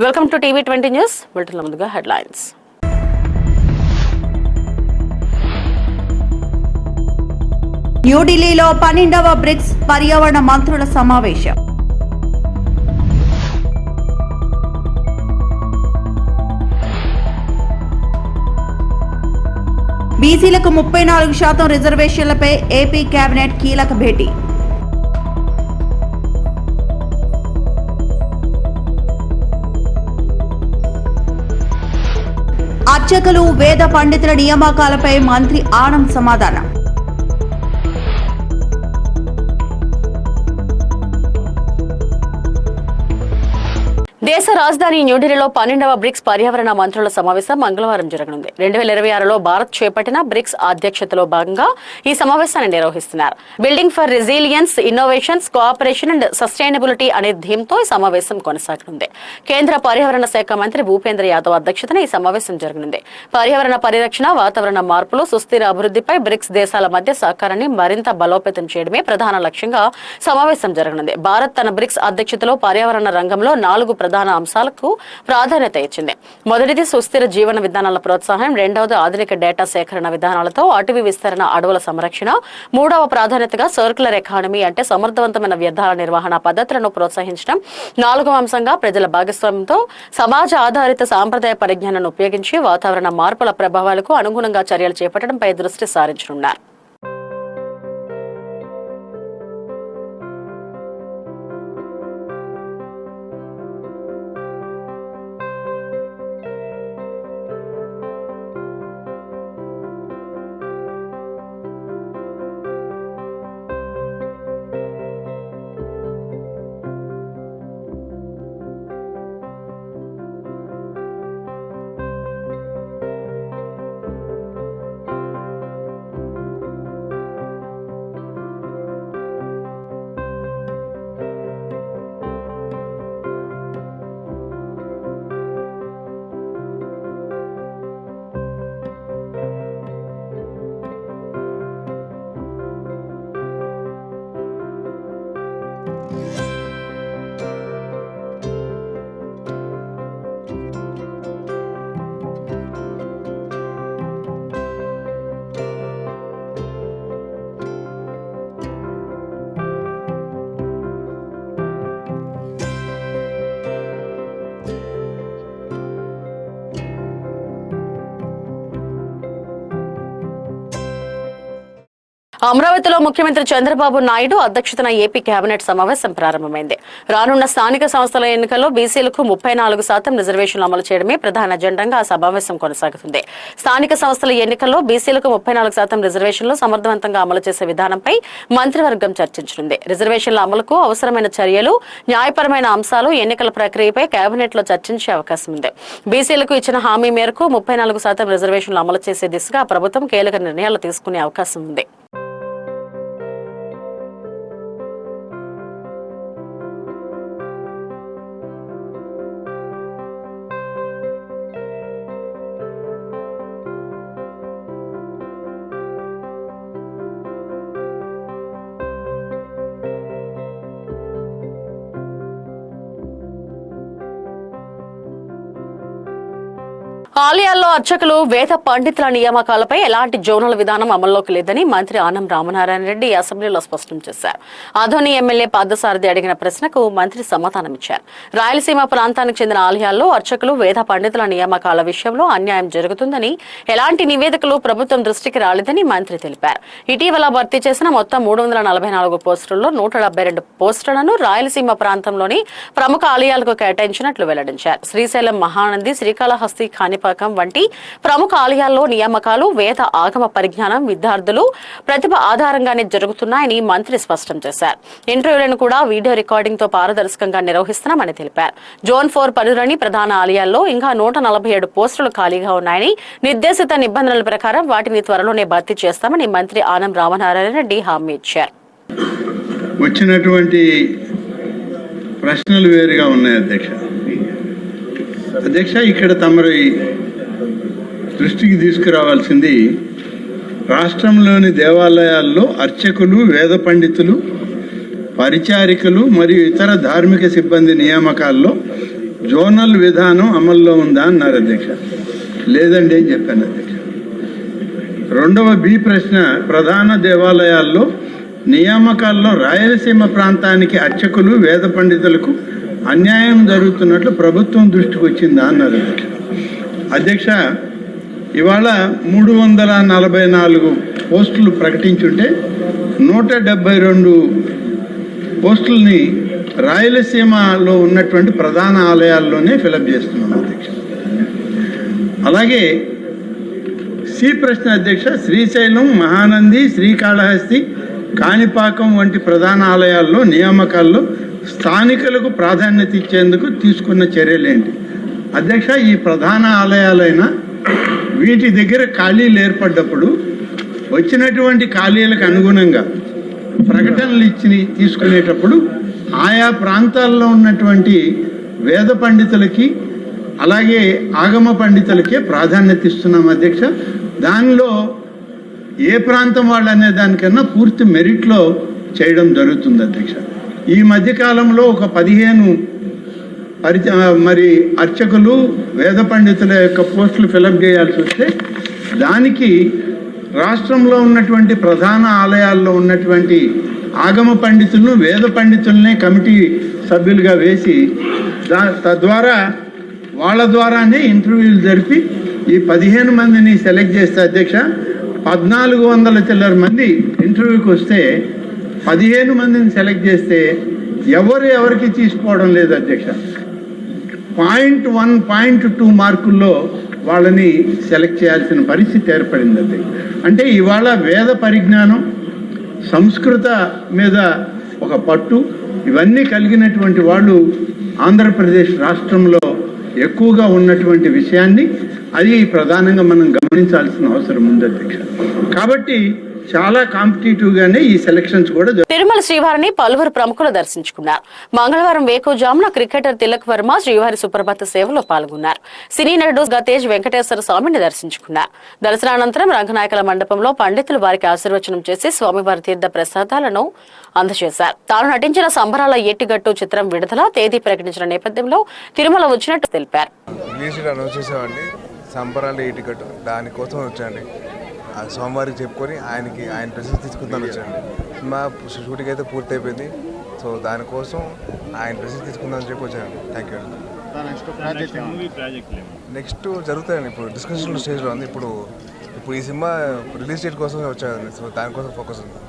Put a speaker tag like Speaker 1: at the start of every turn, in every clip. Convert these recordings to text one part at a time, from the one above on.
Speaker 1: Welcome to టీవీ20 news. బులెటిన్ల ముందుగా హెడ్లైన్స్.
Speaker 2: న్యూఢిల్లీలో 12వ బ్రిక్స్ పర్యావరణ మంత్రుల సమావేశం. బీసీలకు 34% రిజర్వేషన్లపై ఏపీ కేబినెట్ కీలక భేటీ. అర్చకులు వేద పండితుల నియామకాలపై మంత్రి ఆనం సమాధానం.
Speaker 1: దేశ రాజధాని న్యూఢిల్లీలో 12వ బ్రిక్స్ పర్యావరణ మంత్రుల సమావేశం మంగళవారం జరగనుంది. 2026లో భారత్ చేపట్టిన బ్రిక్స్ అధ్యక్షతలో భాగంగా ఈ సమావేశాన్ని నిర్వహిస్తున్నారు. Building for resilience, innovations, cooperation and sustainability అనే థీమ్తో ఈ సమావేశం కొనసాగనుంది. కేంద్ర పర్యావరణ శాఖ మంత్రి భూపేంద్ర యాదవ్ అధ్యక్షతన ఈ సమావేశం జరగనుంది. పర్యావరణ పరిరక్షణ, వాతావరణ మార్పులు, సుస్థిర అభివృద్ధిపై బ్రిక్స్ దేశాల మధ్య సహకారాన్ని మరింత బలోపేతం చేయడమే ప్రధాన లక్ష్యంగా సమావేశం జరగనుంది. భారత్ తన బ్రిక్స్ అధ్యక్షతలో పర్యావరణ రంగంలో 4 ప్రధాన అంశాలకు ప్రాధాన్యత ఇచ్చింది. మొదటిది సుస్థిర జీవన విధానాల ప్రోత్సాహం, రెండవది ఆధునిక డేటా సేకరణ విధానాలతో అటవీ విస్తరణ, అడవుల సంరక్షణ, మూడవ ప్రాధాన్యతగా సర్క్యులర్ ఎకానమీ అంటే సమర్థవంతమైన వ్యర్థాల నిర్వహణ పద్ధతులను ప్రోత్సహించడం, నాలుగవ అంశంగా ప్రజల భాగస్వామ్యంతో సమాజ ఆధారిత సాంప్రదాయ పరిజ్ఞానాన్ని ఉపయోగించి వాతావరణ మార్పుల ప్రభావాలకు అనుగుణంగా చర్యలు చేపట్టడంపై దృష్టి సారించనున్నారు. అమరావతిలో ముఖ్యమంత్రి చంద్రబాబు నాయుడు అధ్యక్షతన ఏపీ కేబినెట్ సమావేశం ప్రారంభమైంది. రానున్న స్థానిక సంస్థల ఎన్నికల్లో బీసీలకు 34% రిజర్వేషన్లు అమలు చేయడమే ప్రధాన అజెండాగా ఆ సమావేశం కొనసాగుతుంది. స్థానిక సంస్థల ఎన్నికల్లో బీసీలకు 34% రిజర్వేషన్లు సమర్థవంతంగా అమలు చేసే విధానంపై మంత్రివర్గం చర్చించనుంది. రిజర్వేషన్ల అమలుకు అవసరమైన చర్యలు, న్యాయపరమైన అంశాలు ఎన్నికల ప్రక్రియపై కేబినెట్ లో చర్చించే అవకాశం ఉంది. బీసీలకు ఇచ్చిన హామీ మేరకు 34% రిజర్వేషన్లు అమలు చేసే దిశగా ప్రభుత్వం కీలక నిర్ణయాలు తీసుకునే అవకాశం ఉంది. ఆలయాల్లో అర్చకులు, వేద పండితుల నియామకాలపై ఎలాంటి జోనల్ విధానం అమల్లోకి లేదని మంత్రి ఆనం రామనారాయణ రెడ్డి అసెంబ్లీలో స్పష్టం చేశారు. ఆదోని ఎమ్మెల్యే పార్థసారథి అడిగిన ప్రశ్నకు మంత్రి సమాధానమిచ్చారు. రాయలసీమ ప్రాంతానికి చెందిన ఆలయాల్లో అర్చకులు, వేద పండితుల నియామకాల విషయంలో అన్యాయం జరుగుతుందని, ఎలాంటి నివేదికలు ప్రభుత్వం దృష్టికి రాలేదని మంత్రి తెలిపారు. ఇటీవల భర్తీ చేసిన మొత్తం 344 పోస్టుల్లో 172 పోస్టులను రాయలసీమ ప్రాంతంలోని ప్రముఖ ఆలయాలకు కేటాయించినట్లు వెల్లడించారు. శ్రీశైలం, మహానంది, శ్రీకాళహస్తి, కాణిపాకం వంటి ప్రముఖ ఆలయాల్లో నియామకాలు వేద ఆగమ పరిజ్ఞానం, విద్యార్థులు ప్రతిభ ఆధారంగానే జరుగుతున్నాయని మంత్రి స్పష్టం చేశారు. ఇంటర్వ్యూలను కూడా వీడియో రికార్డింగ్ తో పారదర్శకంగా నిర్వహిస్తున్నామని తెలిపారు. జోన్ 4 పరిధిలోని ప్రధాన ఆలయాల్లో ఇంకా 147 పోస్టులు ఖాళీగా ఉన్నాయని, నిర్దేశిత నిబంధనల ప్రకారం వాటిని త్వరలోనే భర్తీ చేస్తామని మంత్రి ఆనం రామనారాయణ రెడ్డి హామీ ఇచ్చారు.
Speaker 3: వచ్చినటువంటి ప్రశ్నలు వేరుగా ఉన్నాయి అధ్యక్ష. ఇక్కడ తమరి దృష్టికి తీసుకురావాల్సింది, రాష్ట్రంలోని దేవాలయాల్లో అర్చకులు, వేద పండితులు, పరిచారికలు మరియు ఇతర ధార్మిక సిబ్బంది నియామకాల్లో జోనల్ విధానం అమల్లో ఉందా అన్నారు అధ్యక్ష. లేదండి అని చెప్పాను అధ్యక్ష. రెండవ బి ప్రశ్న, ప్రధాన దేవాలయాల్లో నియామకాల్లో రాయలసీమ ప్రాంతానికి అర్చకులు వేద పండితులకు అన్యాయం జరుగుతున్నట్లు ప్రభుత్వం దృష్టికి వచ్చిందా అన్నారు అధ్యక్ష. అధ్యక్ష, ఇవాళ 344 పోస్టులు ప్రకటించుంటే 172 పోస్టుల్ని రాయలసీమలో ఉన్నటువంటి ప్రధాన ఆలయాల్లోనే ఫిలప్ చేస్తున్నాం అధ్యక్ష. అలాగే సి ప్రశ్న అధ్యక్ష, శ్రీశైలం, మహానంది, శ్రీకాళహస్తి, కాణిపాకం వంటి ప్రధాన ఆలయాల్లో నియామకాల్లో స్థానికులకు ప్రాధాన్యత ఇచ్చేందుకు తీసుకున్న చర్యలేంటి? అధ్యక్ష, ఈ ప్రధాన ఆలయాలైన వీటి దగ్గర ఖాళీలు ఏర్పడ్డప్పుడు వచ్చినటువంటి ఖాళీలకు అనుగుణంగా ప్రకటనలు తీసుకునేటప్పుడు ఆయా ప్రాంతాల్లో ఉన్నటువంటి వేద పండితులకి అలాగే ఆగమ పండితులకే ప్రాధాన్యత ఇస్తున్నాం అధ్యక్ష. దానిలో ఏ ప్రాంతం వాళ్ళు అనే దానికన్నా పూర్తి మెరిట్లో చేయడం జరుగుతుంది అధ్యక్ష. ఈ మధ్యకాలంలో ఒక 15 మరి అర్చకులు వేద పండితుల యొక్క పోస్టులు ఫిలప్ చేయాల్సి వస్తే దానికి రాష్ట్రంలో ఉన్నటువంటి ప్రధాన ఆలయాల్లో ఉన్నటువంటి ఆగమ పండితులను వేద పండితులనే కమిటీ సభ్యులుగా వేసి తద్వారా వాళ్ళ ద్వారానే ఇంటర్వ్యూలు జరిపి ఈ 15 మందిని సెలెక్ట్ చేస్తే అధ్యక్ష 1400 చిల్లర మంది ఇంటర్వ్యూకి వస్తే 15 మందిని సెలెక్ట్ చేస్తే ఎవరికి తీసుకోవడం లేదు అధ్యక్ష. 0.1, 0.2 మార్కుల్లో వాళ్ళని సెలెక్ట్ చేయాల్సిన పరిస్థితి ఏర్పడింది అధ్యక్ష. అంటే ఇవాళ వేద పరిజ్ఞానం, సంస్కృత మీద ఒక పట్టు ఇవన్నీ కలిగినటువంటి వాళ్ళు ఆంధ్రప్రదేశ్ రాష్ట్రంలో ఎక్కువగా ఉన్నటువంటి విషయాన్ని అది ప్రధానంగా మనం గమనించాల్సిన అవసరం ఉంది అధ్యక్ష. కాబట్టి చాలా కాంపిటేటివ్గానే ఈ సెలక్షన్స్ కూడా.
Speaker 1: తిరుమల శ్రీవారిని పలువురు ప్రముఖులు దర్శించుకున్నారు. మంగళవారం వేకువజామున క్రికెటర్ తిలక్ వర్మ శ్రీవారి సుప్రభాత సేవలో పాల్గొన్నారు. సినీ నటుడు గతేజ్ వెంకటేశ్వర స్వామిని దర్శించుకున్నారు. దర్శనానంతరం రంగనాయకుల మండపంలో పండితులు వారికి ఆశీర్వచనం చేసి స్వామివారి తీర్థ ప్రసాదాలను అందజేశారు. తాను నటించిన సంబరాల ఏటిగట్టు చిత్రం విడుదల తేదీ ప్రకటించిన నేపథ్యంలో తిరుమల వచ్చినట్టు తెలిపారు.
Speaker 4: సంబరాలు ఏటిగట్టు దానికోసం వచ్చాండి. సోమవారికి చెప్పుకొని ఆయన ప్రశస్తి తీసుకుందాం వచ్చాండి. మా షూటింగ్ అయితే పూర్తి అయిపోయింది. సో దానికోసం ఆయన ప్రశస్తి తీసుకుందామని చెప్పి వచ్చాను. థ్యాంక్ యూ అండి. నెక్స్ట్ జరుగుతాయండి. ఇప్పుడు డిస్కషన్ స్టేజ్లో ఉంది. ఇప్పుడు ఈ సినిమా రిలీజ్ డేట్ కోసం వచ్చాను. సో దానికోసం ఫోకస్ ఉంది.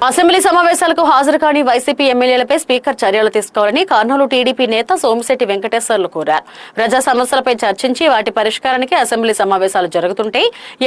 Speaker 1: అసెంబ్లీ సమావేశాలకు హాజరు కాని వైసీపీ ఎమ్మెల్యేలపై స్పీకర్ చర్యలు తీసుకోవాలని కర్నూలు టీడీపీ నేత సోమిశెట్టి వెంకటేశ్వర్లు కోరారు. ప్రజా సమస్యలపై చర్చించి వాటి పరిష్కారానికి అసెంబ్లీ సమావేశాలు జరుగుతుంటే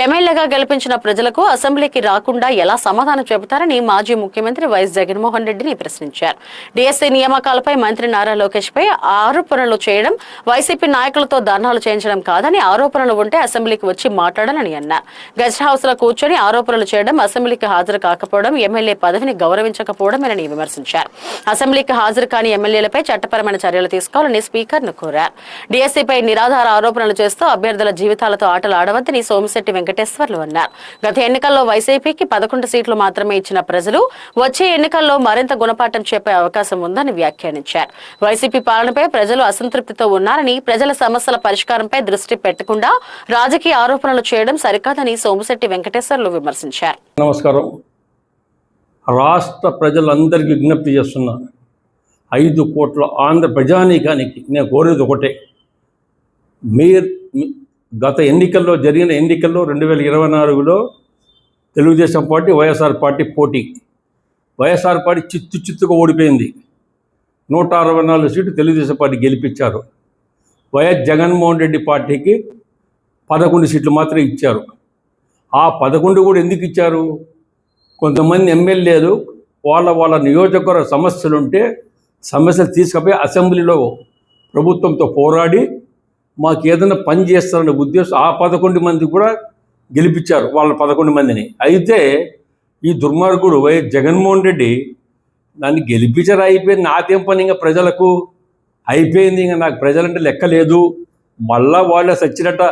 Speaker 1: ఎమ్మెల్యేగా గెలిపించిన ప్రజలకు అసెంబ్లీకి రాకుండా ఎలా సమాధానం చెబుతారని మాజీ ముఖ్యమంత్రి వైఎస్ జగన్మోహన్ రెడ్డిని ప్రశ్నించారు. డీఎస్సీ నియామకాలపై మంత్రి నారా లోకేష్ పై ఆరోపణలు చేయడం, వైసీపీ నాయకులతో ధర్నాలు చేయించడం కాదని, ఆరోపణలు ఉంటే అసెంబ్లీకి వచ్చి మాట్లాడాలని అన్నారు. గెస్ట్ హౌస్ లో కూర్చొని ఆరోపణలు చేయడం, అసెంబ్లీకి హాజరు కాకపోవడం, ఎమ్మెల్యే పదవిని గౌరవించకపోవడమేనని విమర్శించారు. అసెంబ్లీకి హాజరు కాని ఎమ్మెల్యేలపై చట్టపరమైన చర్యలు తీసుకోవాలని స్పీకర్ ను కోరారు. డీఎస్సీపై నిరాధార ఆరోపణలు చేస్తూ అభ్యర్థుల జీవితాలతో ఆటలు ఆడవద్దని సోమిశెట్టి వెంకటేశ్వర్లు అన్నారు. గత ఎన్నికల్లో వైసీపీకి 11 సీట్లు మాత్రమే ఇచ్చిన ప్రజలు వచ్చే ఎన్నికల్లో మరింత గుణపాఠం చెప్పే అవకాశం ఉందని వ్యాఖ్యానించారు. వైసీపీ పాలనపై ప్రజలు అసంతృప్తితో ఉన్నారని, ప్రజల సమస్యల పరిష్కారంపై దృష్టి పెట్టకుండా రాజకీయ ఆరోపణలు చేయడం సరికాదని సోమిశెట్టి వెంకటేశ్వర్లు విమర్శించారు.
Speaker 5: నమస్కారం. రాష్ట్ర ప్రజలందరికీ విజ్ఞప్తి చేస్తున్నాను. 5 కోట్ల ఆంధ్ర ప్రజానీకానికి నేను కోరేది ఒకటే. గత జరిగిన ఎన్నికల్లో 2024లో తెలుగుదేశం పార్టీ, వైఎస్ఆర్ పార్టీ పోటీ. వైఎస్ఆర్ పార్టీ చిత్తుగా ఓడిపోయింది. 164 సీట్లు తెలుగుదేశం పార్టీ గెలిపించారు. వైఎస్ జగన్మోహన్ రెడ్డి పార్టీకి 11 సీట్లు మాత్రమే ఇచ్చారు. ఆ 11 కూడా ఎందుకు ఇచ్చారు? కొంతమంది ఎమ్మెల్యేలు వాళ్ళ నియోజకవర్గ సమస్యలుంటే సమస్యలు తీసుకుపోయి అసెంబ్లీలో ప్రభుత్వంతో పోరాడి మాకు ఏదైనా పని చేస్తారనే ఉద్దేశం ఆ 11 మంది కూడా గెలిపించారు, వాళ్ళ 11 మందిని. అయితే ఈ దుర్మార్గుడు వైఎస్ జగన్మోహన్ రెడ్డి నన్ను గెలిపించారు, అయిపోయింది, నాకేం పని, ఇంకా ప్రజలకు అయిపోయింది, ఇంకా నాకు ప్రజలంటే లెక్క లేదు, మళ్ళా వాళ్ళే సచ్చినట్ట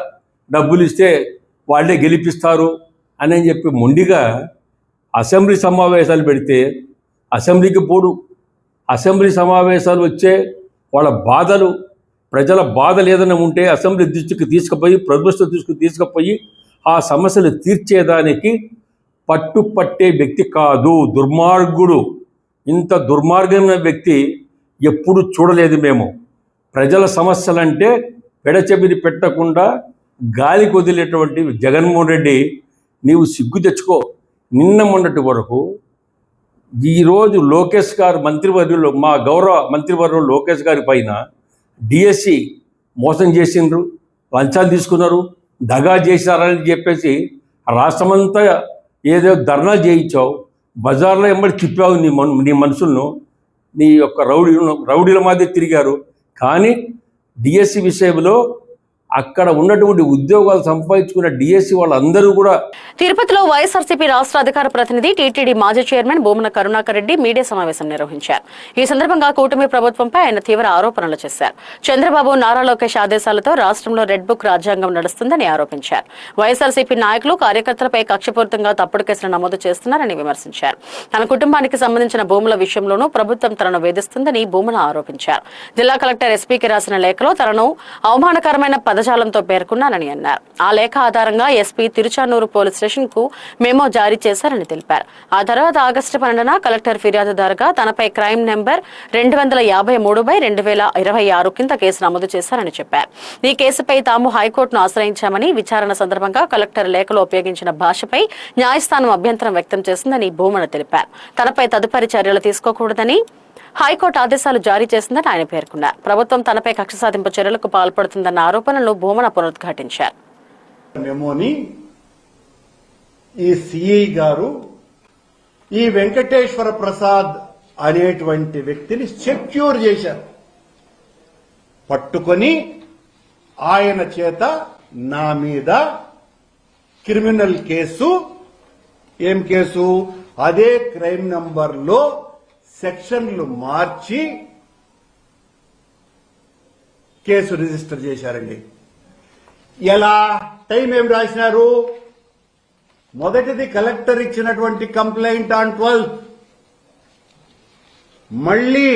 Speaker 5: డబ్బులు ఇస్తే వాళ్ళే గెలిపిస్తారు అని చెప్పి మొండిగా అసెంబ్లీ సమావేశాలు పెడితే అసెంబ్లీకి పోడు. అసెంబ్లీ సమావేశాలు వచ్చే వాళ్ళ బాధలు ప్రజల బాధలు ఏదైనా ఉంటే అసెంబ్లీ దృష్టికి తీసుకుపోయి ప్రభుత్వ దృష్టికి తీసుకుపోయి ఆ సమస్యలు తీర్చేదానికి పట్టే వ్యక్తి కాదు, దుర్మార్గుడు. ఇంత దుర్మార్గమైన వ్యక్తి ఎప్పుడు చూడలేదు మేము. ప్రజల సమస్యలంటే పెడచెవిని పెట్టకుండా గాలికి వదిలేటువంటి జగన్మోహన్ రెడ్డి, నీవు సిగ్గు తెచ్చుకో. నిన్న మొన్నటి వరకు ఈరోజు లోకేష్ గారు మంత్రివర్యులు, మా గౌరవ మంత్రివర్యులు లోకేష్ గారి పైన డిఎస్సి మోసం చేసిండ్రు, లంచాలు తీసుకున్నారు, దగా చేశారని చెప్పేసి రాష్ట్రమంతా ఏదో ధర్నా చేయించావు, బజార్లో ఎమ్మడి తిప్పావు నీ మనుషులను, నీ యొక్క రౌడీల మాదిరి తిరిగారు. కానీ డిఎస్సి విషయంలో అక్కడ ఉన్నటువంటి ఉద్యోగాలు సంపాదించుకున్న డిఎస్సి వాళ్ళందరూ కూడా.
Speaker 1: తిరుపతిలో వైఎస్ఆర్సీపీ రాష్ట్ర అధికార ప్రతినిధి టీటీడీ మాజీ చైర్మన్ భూమన కరుణాకర్ రెడ్డి మీడియా సమావేశం నిర్వహించారు. ఈ సందర్భంగా కూటమి ప్రభుత్వంపై ఆయన తీవ్ర ఆరోపణలు చేశారు. చంద్రబాబు, నారా లోకేష్ ఆదేశాలతో రాష్ట్రంలో రెడ్ బుక్ రాజ్యాంగం నడుస్తుందని ఆరోపించారు. వైఎస్ఆర్సీపీ నాయకులు, కార్యకర్తలపై కక్షపూరితంగా తప్పుడు కేసులు నమోదు చేస్తున్నారని విమర్శించారు. తన కుటుంబానికి సంబంధించిన భూముల విషయంలోనూ ప్రభుత్వం తనను వేధిస్తుందని భూమన ఆరోపించారు. జిల్లా కలెక్టర్ ఎస్పీకి రాసిన లేఖలో తనను అవమానకరమైన పదజాలంతో పేర్కొన్నానని అన్నారు. ఆ లేఖ ఆధారంగా ఎస్పీ తిరుచానూరు పోలీస్ స్టేషన్ కు మెమో జారీ చేశారని తెలిపారు. ఆ తర్వాత ఆగస్టు 12న కలెక్టర్ ఫిర్యాదుదారుగా తనపై క్రైమ్ నెంబర్ 253/2026 కింద కేసు నమోదు చేశారని చెప్పారు. ఈ కేసుపై తాము హైకోర్టును ఆశ్రయించామని, విచారణ సందర్భంగా కలెక్టర్ లేఖలో ఉపయోగించిన భాషపై న్యాయస్థానం అభ్యంతరం వ్యక్తం చేసిందని భూమన తెలిపారు. తనపై తదుపరి చర్యలు తీసుకోకూడదని హైకోర్టు ఆదేశాలు జారీ చేసిందని ఆయన పేర్కొన్నారు. ప్రభుత్వం తనపై కక్ష సాధింపు చర్యలకు పాల్పడుతుందన్న ఆరోపణలను భూమన పునరుద్ఘాటించారు.
Speaker 6: మెమోని ఈ సిఐ గారు ఈ వెంకటేశ్వర ప్రసాద్ అనేటువంటి వ్యక్తిని సెక్యూర్ చేశారు. పట్టుకొని ఆయన చేత నా మీద క్రిమినల్ కేసు, ఏం కేసు, అదే క్రైమ్ నంబర్లో సెక్షన్లు మార్చి కేసు రిజిస్టర్ చేశారండి. ఎలా, టైం ఏం రాసినారు? మొదటిది కలెక్టర్ ఇచ్చినటువంటి కంప్లైంట్ ఆన్ 12. మళ్ళీ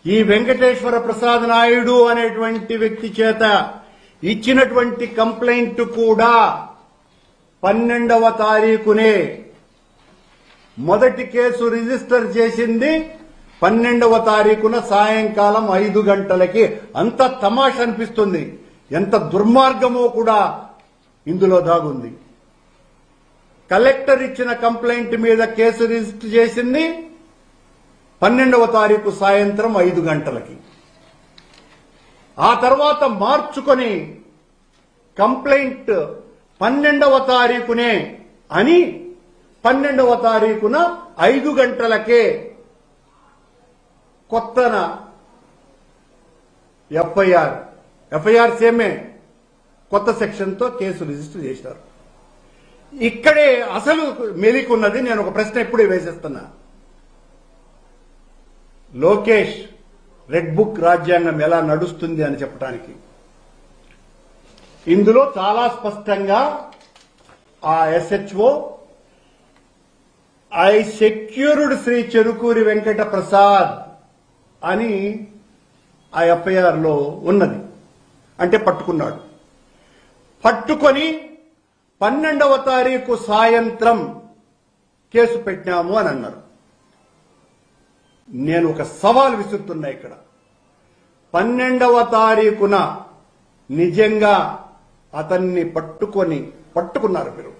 Speaker 6: ఈ వెంకటేశ్వర ప్రసాద్ నాయుడు అనేటువంటి వ్యక్తి చేత ఇచ్చినటువంటి కంప్లైంట్ కూడా 12వ తారీఖునే. మొదటి కేసు రిజిస్టర్ చేసింది 12వ తారీఖున సాయంకాలం 5 గంటలకి. అంత తమాష అనిపిస్తుంది. ఎంత దుర్మార్గమో కూడా ఇందులో దాగుంది. కలెక్టర్ ఇచ్చిన కంప్లైంట్ మీద కేసు రిజిస్టర్ చేసింది 12వ తారీఖు సాయంత్రం 5 గంటలకి. ఆ తర్వాత మార్చుకొని కంప్లైంట్ 12వ తారీఖునే అని 12వ తారీఖున 5 గంటలకే కొత్తన ఎఫ్ఐఆర్ సేమే కొత్త సెక్షన్తో కేసు రిజిస్టర్ చేశారు. ఇక్కడే అసలు మెలికున్నది. నేను ఒక ప్రశ్న ఇప్పుడే వేసేస్తున్నా. లోకేష్ రెడ్ బుక్ రాజ్యాంగం ఎలా నడుస్తుంది అని చెప్పడానికి ఇందులో చాలా స్పష్టంగా ఆ SHO I secured Shri Cherukuri Venkata Prasad అని ఆ ఎఫ్ఐఆర్ లో ఉన్నది. అంటే పట్టుకున్నాడు. పట్టుకొని 12వ తారీఖు సాయంత్రం కేసు పెట్టినాము అని అన్నారు. నేను ఒక సవాల్ విసురుతున్నా ఇక్కడ. 12వ తారీఖున నిజంగా అతన్ని పట్టుకున్నారు మీరు.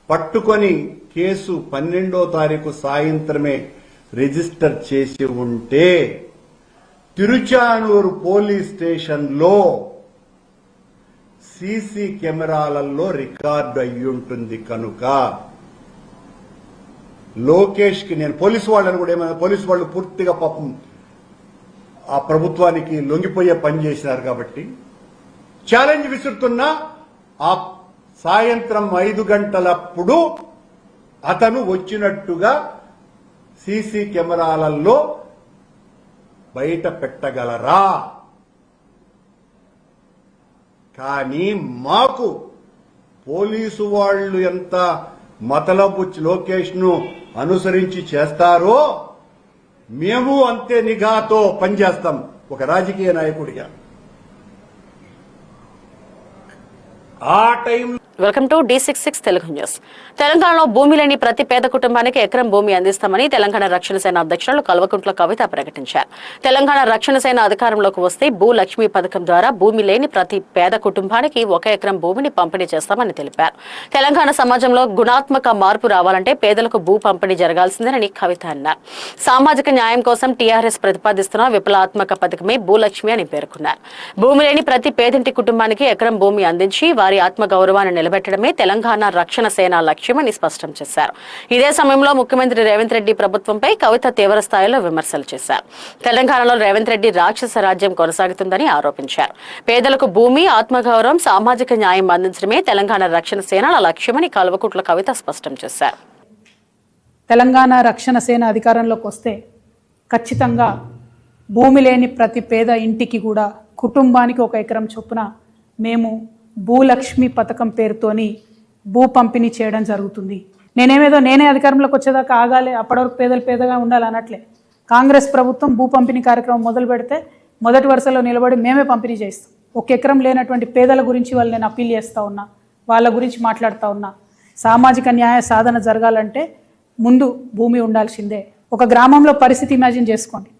Speaker 6: పట్టుకొని కేసు 12వ తారీఖు సాయంత్రమే రిజిస్టర్ చేసి ఉంటే తిరుచానూరు పోలీస్ స్టేషన్లో సీసీ కెమెరాలలో రికార్డు అయ్యుంటుంది. కనుక లోకేష్ కి నేను పోలీసు వాళ్ళని కూడా ఏమైనా, పోలీసు వాళ్ళు పూర్తిగా పాపం ఆ ప్రభుత్వానికి లొంగిపోయే పని చేసినారు కాబట్టి ఛాలెంజ్ విసురుతున్నా. ఆ సాయంత్రం 5 గంటలప్పుడు అతను వచ్చినట్టుగా సీసీ కెమెరాలలో బయట పెట్టగలరా? కానీ మాకు పోలీసు వాళ్ళు ఎంత మతలబు లోకేష్ ను అనుసరించి చేస్తారో మేము అంతే నిఘాతో పనిచేస్తాం ఒక రాజకీయ నాయకుడిగా. ఆ time
Speaker 1: welcome to D66 Telugu news. తెలంగాణలో భూమి లేని ప్రతి పేద కుటుంబానికి ఎకరం భూమి అందిస్తామని తెలంగాణ రక్షణ సేన అధ్యక్షులు కల్వకుంట్ల కవిత ప్రకటించారు. తెలంగాణ రక్షణ సేన అధికారంలోకి వస్తే భూలక్ష్మి పథకం ద్వారా భూమి లేని ప్రతి పేద కుటుంబానికి 1 ఎకరం భూమిని పంపిణీ చేస్తామని తెలిపారు. తెలంగాణ సమాజంలో గుణాత్మక మార్పు రావాలంటే పేదలకు భూ పంపిణీ జరగాల్సిందేనని కవిత అన్నారు. సామాజిక న్యాయం కోసం టీఆర్ఎస్ ప్రతిపాదిస్తున్న విప్లవాత్మక పథకమే భూలక్ష్మి అని పేర్కొన్నారు. భూమి లేని ప్రతి పేదింటి కుటుంబానికి ఎకరం భూమి అందించి వారి ఆత్మగౌరవాన్ని నిలబెట్టడమే తెలంగాణ రక్షణ సేన లక్ష్యమని స్పష్టం చేశారు. ఇదే సమయంలో ముఖ్యమంత్రి రేవంత్ రెడ్డి ప్రభుత్వంపై కవిత తీవ్ర స్థాయిలో విమర్శలు చేశారు. తెలంగాణలో రేవంత్ రెడ్డి రాక్షస రాజ్యం కొనసాగుతుందని ఆరోపించారు. పేదలకు భూమి, ఆత్మగౌరవం, సామాజిక న్యాయం అందించడమే తెలంగాణ రక్షణ సేనల లక్ష్యమని కల్వకుంట్ల కవిత స్పష్టం చేశారు.
Speaker 7: తెలంగాణ రక్షణ సేన అధికారంలోకి వస్తే ఖచ్చితంగా భూమి లేని ప్రతి పేద ఇంటికి కూడా కుటుంబానికి 1 ఎకరం చొప్పున మేము భూలక్ష్మి పథకం పేరుతోని భూ పంపిణీ చేయడం జరుగుతుంది. నేనే అధికారంలోకి వచ్చేదాకా ఆగాలి, అప్పటి వరకు పేదలు పేదగా ఉండాలి అనట్లే. కాంగ్రెస్ ప్రభుత్వం భూ పంపిణీ కార్యక్రమం మొదలు పెడితే మొదటి వరుసలో నిలబడి మేమే పంపిణీ చేస్తాం. 1 ఎకరం లేనటువంటి పేదల గురించి వాళ్ళు నేను అప్పీల్ చేస్తూ ఉన్నా, వాళ్ళ గురించి మాట్లాడుతూ ఉన్నా. సామాజిక న్యాయ సాధన జరగాలంటే ముందు భూమి ఉండాల్సిందే. ఒక గ్రామంలో పరిస్థితి ఇమాజిన్ చేసుకోండి.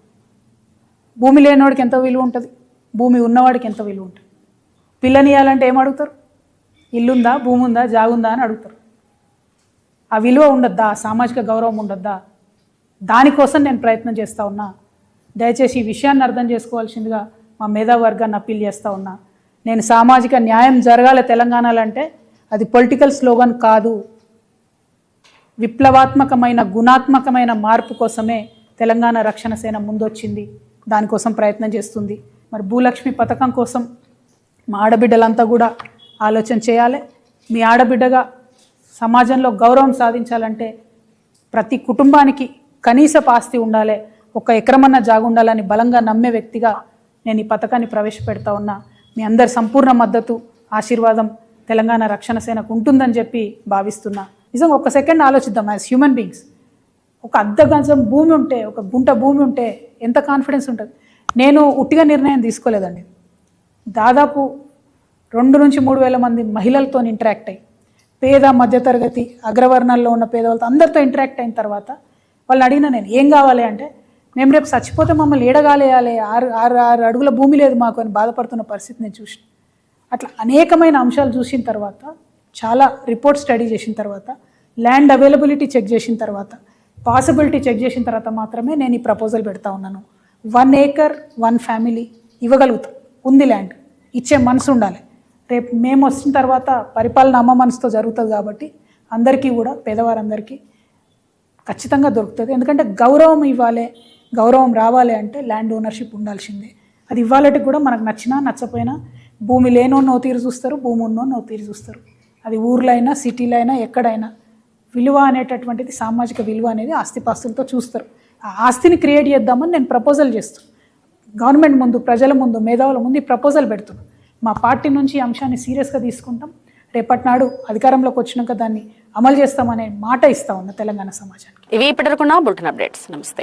Speaker 7: భూమి లేనివాడికి ఎంత విలువ ఉంటుంది, భూమి ఉన్నవాడికి ఎంత విలువ ఉంటుంది. పిల్లనియాలంటే ఏం అడుగుతారు? ఇల్లుందా, భూమి ఉందా, జాగుందా అని అడుగుతారు. ఆ విలువ ఉండద్దా, సామాజిక గౌరవం ఉండద్దా? దానికోసం నేను ప్రయత్నం చేస్తూ ఉన్నా. దయచేసి ఈ విషయాన్ని అర్థం చేసుకోవాల్సిందిగా మా మేధావర్గాన్ని అప్పీల్ చేస్తూ ఉన్నా. నేను సామాజిక న్యాయం జరగాలి తెలంగాణలో అంటే అది పొలిటికల్ స్లోగన్ కాదు. విప్లవాత్మకమైన గుణాత్మకమైన మార్పు కోసమే తెలంగాణ రక్షణ సేన ముందొచ్చింది. దానికోసం ప్రయత్నం చేస్తుంది. మరి భూలక్ష్మి పథకం కోసం మా ఆడబిడ్డలంతా కూడా ఆలోచన చేయాలి. మీ ఆడబిడ్డగా సమాజంలో గౌరవం సాధించాలంటే ప్రతి కుటుంబానికి కనీస ఆస్తి ఉండాలి, 1 ఎకరమన్న జాగు ఉండాలని బలంగా నమ్మే వ్యక్తిగా నేను ఈ పథకాన్ని ప్రవేశపెడతా ఉన్నా. మీ అందరి సంపూర్ణ మద్దతు, ఆశీర్వాదం తెలంగాణ రక్షణ సేనకు ఉంటుందని చెప్పి భావిస్తున్నా. నిజంగా 1 సెకండ్ ఆలోచిద్దాం. యాజ్ హ్యూమన్ బీయింగ్స్, 1 అర్ధ గజం భూమి ఉంటే, 1 గుంట భూమి ఉంటే ఎంత కాన్ఫిడెన్స్ ఉంటుంది. నేను ఉట్టిగా నిర్ణయం తీసుకోలేదండి. దాదాపు 2 నుంచి 3 వేల మంది మహిళలతో ఇంటరాక్ట్ అయ్యి, పేద మధ్యతరగతి అగ్రవర్ణాల్లో ఉన్న పేదవాళ్ళతో అందరితో ఇంటరాక్ట్ అయిన తర్వాత వాళ్ళని అడిగిన నేను ఏం కావాలి అంటే, మేము రేపు చచ్చిపోతే మమ్మల్ని ఏడగాలేయాలి, 6 అడుగుల భూమి లేదు మాకు అని బాధపడుతున్న పరిస్థితి నేను చూసిన. అట్లా అనేకమైన అంశాలు చూసిన తర్వాత, చాలా రిపోర్ట్ స్టడీ చేసిన తర్వాత, ల్యాండ్ అవైలబిలిటీ చెక్ చేసిన తర్వాత, పాసిబిలిటీ చెక్ చేసిన తర్వాత మాత్రమే నేను ఈ ప్రపోజల్ పెడతా ఉన్నాను. 1 ఏకర్ 1 ఫ్యామిలీ ఇవ్వగలుగుతాం. ఉంది ల్యాండ్, ఇచ్చే మనసు ఉండాలి. రేపు మేము వచ్చిన తర్వాత పరిపాలన అమ్మ మనసుతో జరుగుతుంది కాబట్టి అందరికీ కూడా, పేదవారందరికీ ఖచ్చితంగా దొరుకుతుంది. ఎందుకంటే గౌరవం ఇవ్వాలి, గౌరవం రావాలి అంటే ల్యాండ్ ఓనర్షిప్ ఉండాల్సిందే. అది ఇవ్వాలంటే కూడా మనకు నచ్చినా నచ్చపోయినా భూమి లేనో తీరు చూస్తారు, భూమి ఉన్నో తీరు చూస్తారు. అది ఊర్లో అయినా, సిటీలో అయినా, ఎక్కడైనా విలువ అనేటటువంటిది, సామాజిక విలువ అనేది ఆస్తిపాస్తులతో చూస్తారు. ఆ ఆస్తిని క్రియేట్ చేద్దామని నేను ప్రపోజల్ చేస్తాను. గవర్నమెంట్ ముందు, ప్రజల ముందు, మేధావుల ముందు ఈ ప్రపోజల్ పెడుతున్నాం. మా పార్టీ నుంచి ఈ అంశాన్ని సీరియస్గా తీసుకుంటాం. రేపటి నాడు అధికారంలోకి వచ్చినాక దాన్ని అమలు చేస్తామనే మాట ఇస్తా ఉన్న తెలంగాణ సమాజానికి.
Speaker 1: ఇవి ఇప్పటివరకున్న బులెటిన్ అప్డేట్స్. నమస్తే.